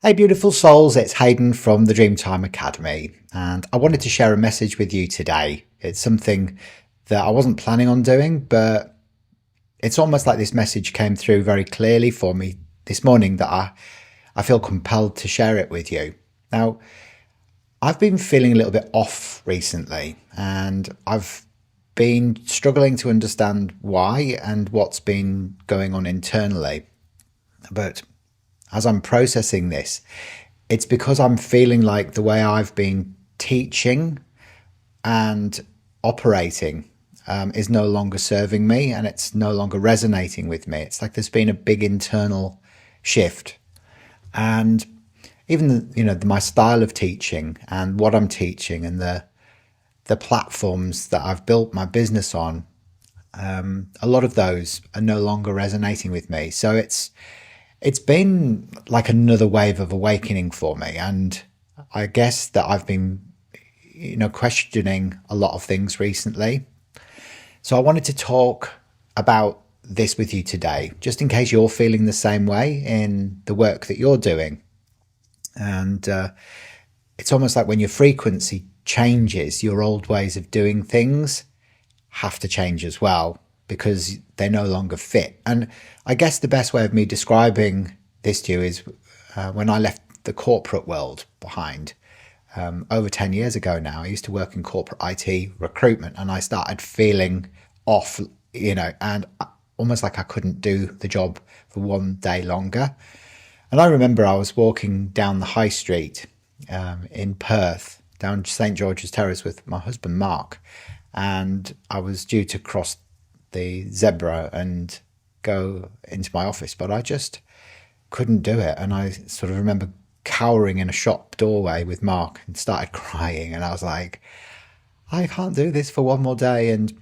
Hey, beautiful souls, it's Hayden from the Dreemtime Academy, and I wanted to share a message with you today. It's something that I wasn't planning on doing, but it's almost like this message came through very clearly for me this morning that I feel compelled to share it with you. Now, I've been feeling a little bit off recently, and I've been struggling to understand why and what's been going on internally. But as I'm processing this, it's because I'm feeling like the way I've been teaching and operating is no longer serving me, and it's no longer resonating with me. It's like there's been a big internal shift. And even my style of teaching and what I'm teaching and the platforms that I've built my business on, a lot of those are no longer resonating with me. So it's been like another wave of awakening for me, and I guess that I've been questioning a lot of things recently. So I wanted to talk about this with you today, just in case you're feeling the same way in the work that you're doing. And it's almost like when your frequency changes, your old ways of doing things have to change as well, because they no longer fit. And I guess the best way of me describing this to you is when I left the corporate world behind over 10 years ago now. I used to work in corporate IT recruitment, and I started feeling off, and almost like I couldn't do the job for one day longer. And I remember I was walking down the high street in Perth, down St. George's Terrace with my husband, Mark, and I was due to cross the zebra and go into my office, but I just couldn't do it. And I sort of remember cowering in a shop doorway with Mark and started crying. And I was like, I can't do this for one more day. And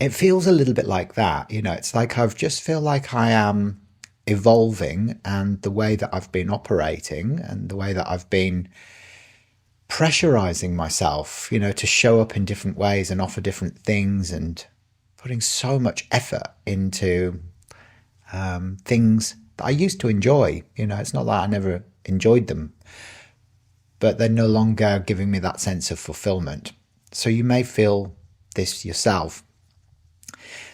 it feels a little bit like that. It's like I've just feel like I am evolving, and the way that I've been operating and the way that I've been pressurizing myself, to show up in different ways and offer different things, and putting so much effort into things that I used to enjoy. It's not like I never enjoyed them, but they're no longer giving me that sense of fulfillment. So you may feel this yourself.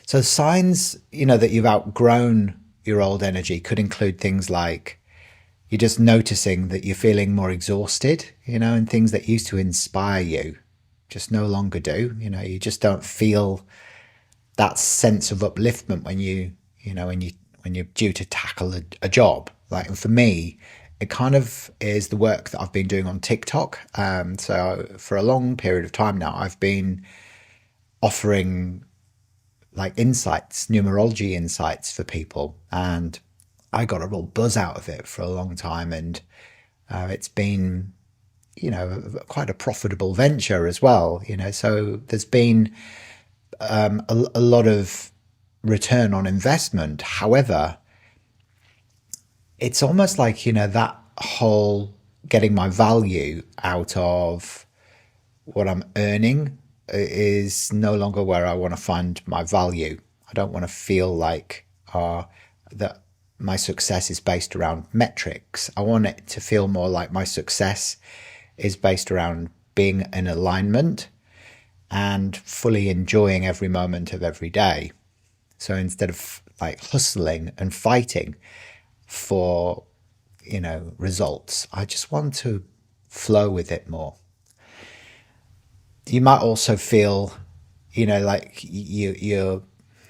So signs, that you've outgrown your old energy could include things like you're just noticing that you're feeling more exhausted, and things that used to inspire you just no longer do. You just don't feel that sense of upliftment when you're due to tackle a job. Like, and for me, it kind of is the work that I've been doing on TikTok. So for a long period of time now, I've been offering like insights, numerology insights for people, and I got a real buzz out of it for a long time. And it's been, quite a profitable venture as well. So there's been a lot of return on investment. However, it's almost like, that whole getting my value out of what I'm earning is no longer where I want to find my value. I don't want to feel like that my success is based around metrics. I want it to feel more like my success is based around being in alignment and fully enjoying every moment of every day. So instead of like hustling and fighting for, results, I just want to flow with it more. You might also feel, like you're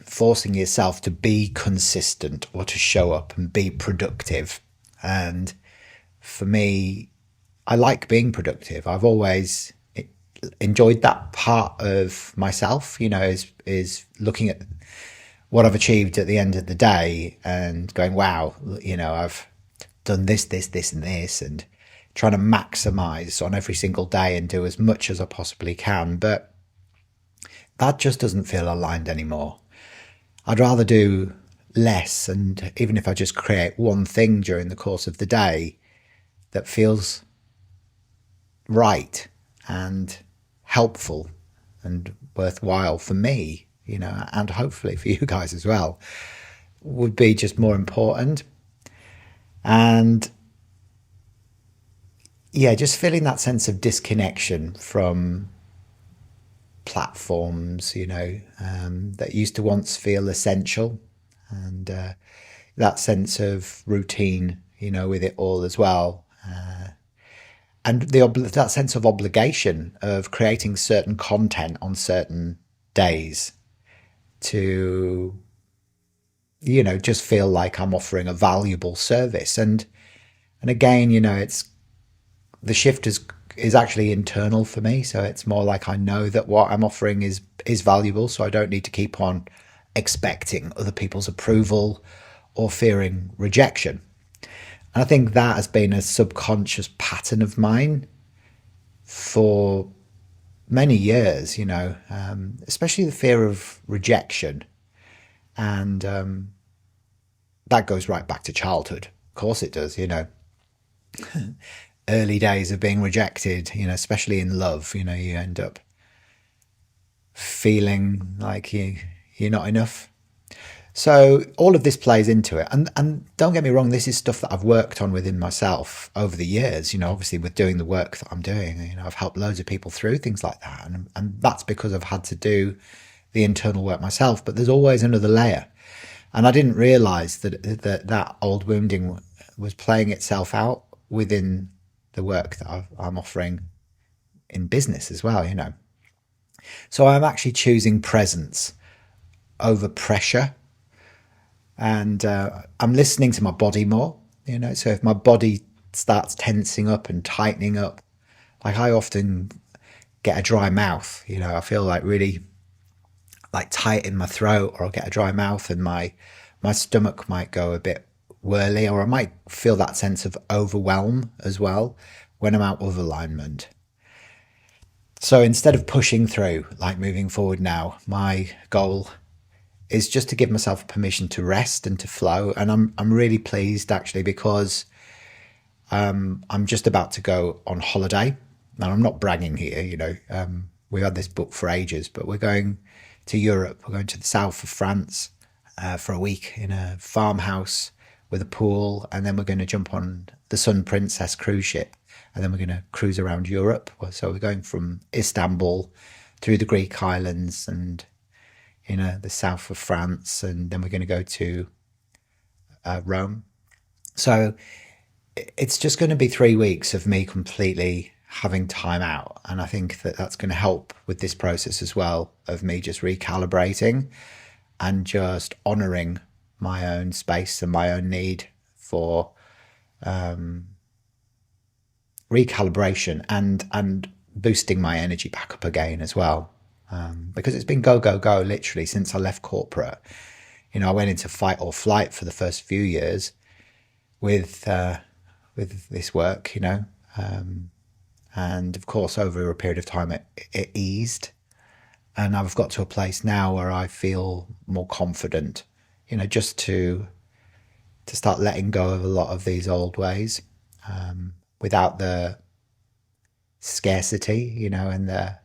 forcing yourself to be consistent or to show up and be productive. And for me, I like being productive. I've always enjoyed that part of myself, is looking at what I've achieved at the end of the day and going, wow, I've done this, and this, and trying to maximize on every single day and do as much as I possibly can. But that just doesn't feel aligned anymore. I'd rather do less, and even if I just create one thing during the course of the day that feels right and helpful and worthwhile for me, and hopefully for you guys as well, would be just more important. And yeah, just feeling that sense of disconnection from platforms, that used to once feel essential, and that sense of routine, with it all as well, and that sense of obligation of creating certain content on certain days to, just feel like I'm offering a valuable service. And again, it's the shift is actually internal for me. So it's more like I know that what I'm offering is valuable. So I don't need to keep on expecting other people's approval or fearing rejection. And I think that has been a subconscious pattern of mine for many years, especially the fear of rejection. And that goes right back to childhood. Of course it does, early days of being rejected, especially in love, you end up feeling like you're not enough. So all of this plays into it. And don't get me wrong, this is stuff that I've worked on within myself over the years, obviously with doing the work that I'm doing. I've helped loads of people through things like that. And that's because I've had to do the internal work myself. But there's always another layer. And I didn't realize that old wounding was playing itself out within the work that I'm offering in business as well, So I'm actually choosing presence over pressure. And I'm listening to my body more, So if my body starts tensing up and tightening up, like I often get a dry mouth, I feel like really like tight in my throat, or I'll get a dry mouth and my stomach might go a bit whirly, or I might feel that sense of overwhelm as well when I'm out of alignment. So instead of pushing through, like moving forward now, my goal is just to give myself permission to rest and to flow. And I'm really pleased actually, because I'm just about to go on holiday. And I'm not bragging here, we've had this book for ages, but we're going to Europe. We're going to the south of France for a week in a farmhouse with a pool, and then we're going to jump on the Sun Princess cruise ship, and then we're going to cruise around Europe. So we're going from Istanbul through the Greek islands and the south of France, and then we're going to go to Rome. So it's just going to be 3 weeks of me completely having time out, and I think that that's going to help with this process as well, of me just recalibrating and just honoring my own space and my own need for recalibration and boosting my energy back up again as well. Because it's been go, go, go literally since I left corporate. I went into fight or flight for the first few years with this work, and of course over a period of time it eased, and I've got to a place now where I feel more confident, just to start letting go of a lot of these old ways, without the scarcity, and the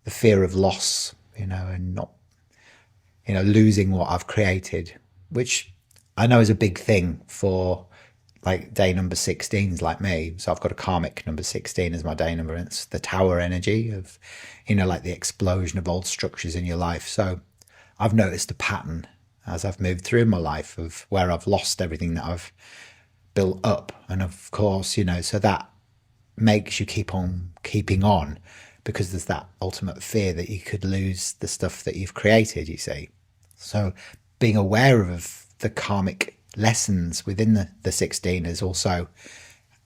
fear of loss, and not, losing what I've created, which I know is a big thing for like day number 16s like me. So I've got a karmic number 16 as my day number, and it's the tower energy of, like the explosion of old structures in your life. So I've noticed a pattern as I've moved through my life of where I've lost everything that I've built up. And of course, so that makes you keep on keeping on, because there's that ultimate fear that you could lose the stuff that you've created, you see. So being aware of the karmic lessons within the 16 has also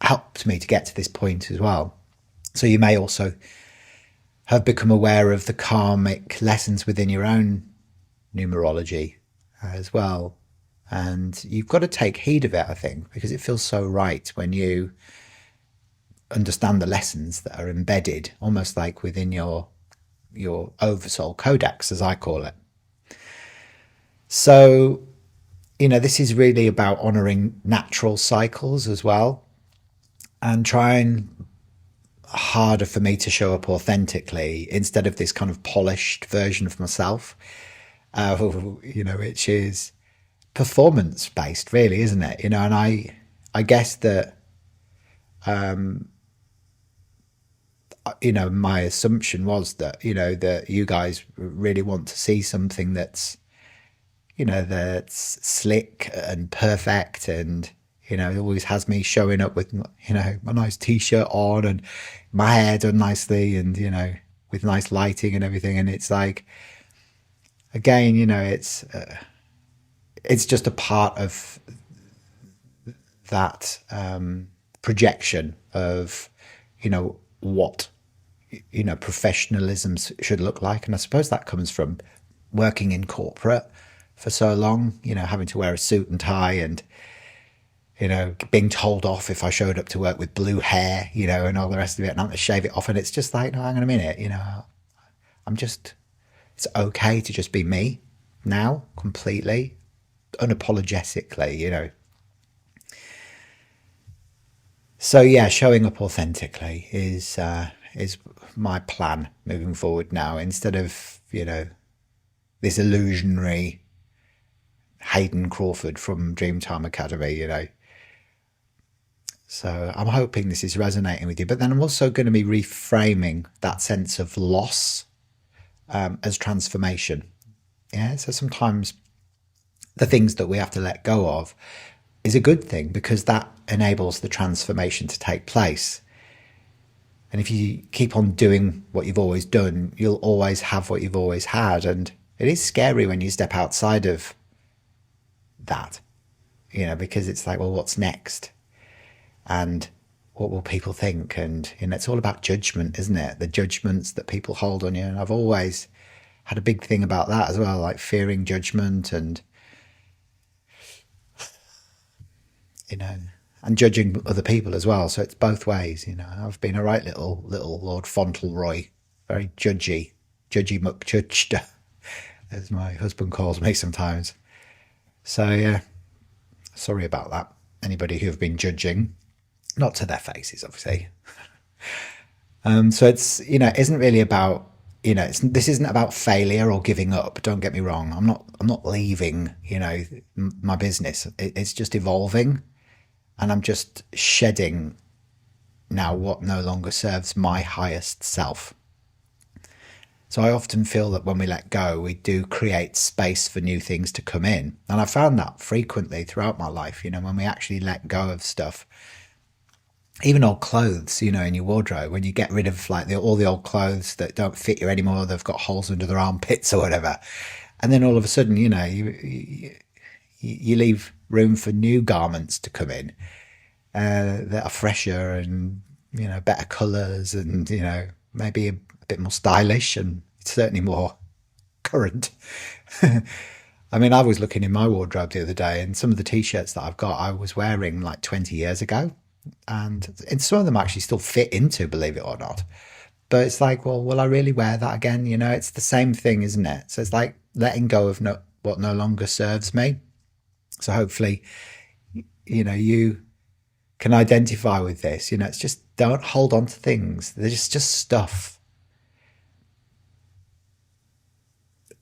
helped me to get to this point as well. So you may also have become aware of the karmic lessons within your own numerology as well. And you've got to take heed of it, I think, because it feels so right when you understand the lessons that are embedded almost like within your Oversoul Codex, as I call it. So, this is really about honoring natural cycles as well, and trying harder for me to show up authentically instead of this kind of polished version of myself, which is performance based, really, isn't it? And I guess that my assumption was that, that you guys really want to see something that's slick and perfect, and, it always has me showing up with, my nice t-shirt on and my hair done nicely and, with nice lighting and everything. And it's like, again, it's just a part of that projection of, what professionalism should look like. And I suppose that comes from working in corporate for so long, having to wear a suit and tie and, being told off if I showed up to work with blue hair, and all the rest of it, and I'm to shave it off. And it's just like, no, hang on a minute, it's okay to just be me now, completely, unapologetically. So yeah, showing up authentically is my plan moving forward now, instead of this illusionary Hayden Crawford from Dreemtime Academy. So I'm hoping this is resonating with you. But then I'm also going to be reframing that sense of loss as transformation. Yeah. So sometimes the things that we have to let go of is a good thing, because that enables the transformation to take place. And if you keep on doing what you've always done, you'll always have what you've always had. And it is scary when you step outside of that, because it's like, well, what's next? And what will people think? And it's all about judgment, isn't it? The judgments that people hold on you. And I've always had a big thing about that as well, like fearing judgment and, and judging other people as well. So it's both ways. I've been a right little Lord Fauntleroy, very judgy muckjudged, as my husband calls me sometimes. So yeah, sorry about that. Anybody who have been judging, not to their faces, obviously. So it's, isn't really about, this isn't about failure or giving up. Don't get me wrong. I'm not leaving, my business. It's just evolving, and I'm just shedding now what no longer serves my highest self. So I often feel that when we let go, we do create space for new things to come in. And I found that frequently throughout my life, when we actually let go of stuff, even old clothes, in your wardrobe, when you get rid of like all the old clothes that don't fit you anymore, they've got holes under their armpits or whatever. And then all of a sudden, you leave room for new garments to come in that are fresher and, better colours and, maybe a bit more stylish and certainly more current. I mean, I was looking in my wardrobe the other day, and some of the t-shirts that I've got, I was wearing like 20 years ago. And some of them actually still fit into, believe it or not. But it's like, well, will I really wear that again? It's the same thing, isn't it? So it's like letting go of what no longer serves me. So hopefully, you can identify with this. It's just, don't hold on to things. They're just stuff.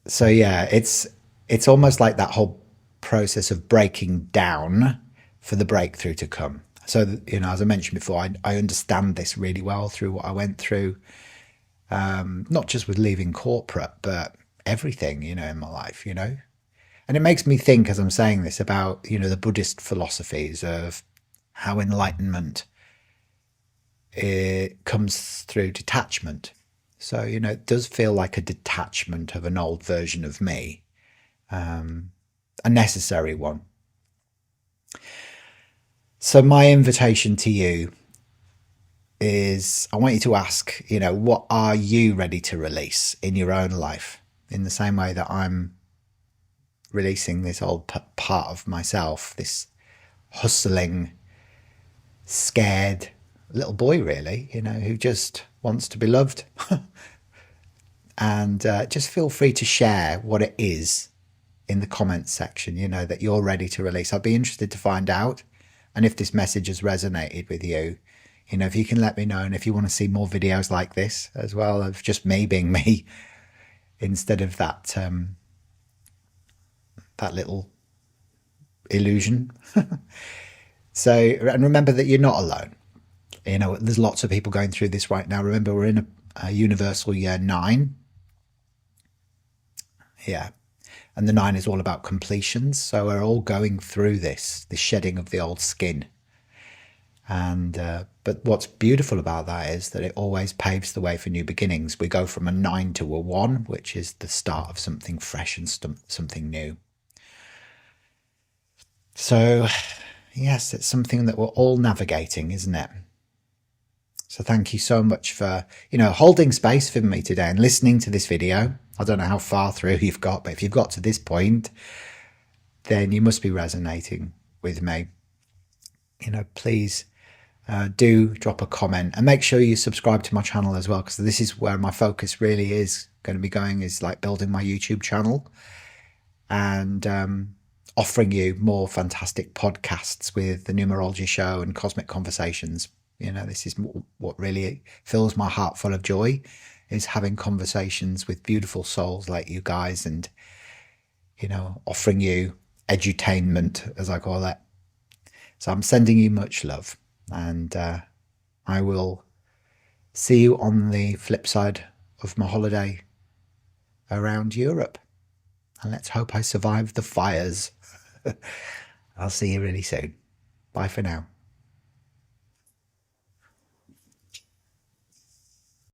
So yeah, it's almost like that whole process of breaking down for the breakthrough to come. So, as I mentioned before, I understand this really well through what I went through, not just with leaving corporate, but everything, in my life, And it makes me think, as I'm saying this, about, the Buddhist philosophies of how enlightenment, it comes through detachment. So, it does feel like a detachment of an old version of me, a necessary one. So my invitation to you is, I want you to ask, what are you ready to release in your own life? In the same way that I'm releasing this old part of myself, this hustling, scared little boy, really, who just wants to be loved. And just feel free to share what it is in the comments section, that you're ready to release. I'd be interested to find out. And if this message has resonated with you, if you can let me know. And if you want to see more videos like this as well, of just me being me, instead of that that little illusion. So, and remember that you're not alone. You know, there's lots of people going through this right now. Remember, we're in a universal year 9. Yeah. And the 9 is all about completions. So we're all going through this, the shedding of the old skin. And but what's beautiful about that is that it always paves the way for new beginnings. We go from a 9 to a 1, which is the start of something fresh and something new. So, yes, it's something that we're all navigating, isn't it? So thank you so much for, holding space for me today and listening to this video. I don't know how far through you've got, but if you've got to this point, then you must be resonating with me. Please do drop a comment and make sure you subscribe to my channel as well, because this is where my focus really is going to be going, is like building my YouTube channel and offering you more fantastic podcasts with the Numerology Show and Cosmic Conversations. This is what really fills my heart full of joy, is having conversations with beautiful souls like you guys and, offering you edutainment, as I call it. So I'm sending you much love, and I will see you on the flip side of my holiday around Europe. And let's hope I survive the fires. I'll see you really soon. Bye for now.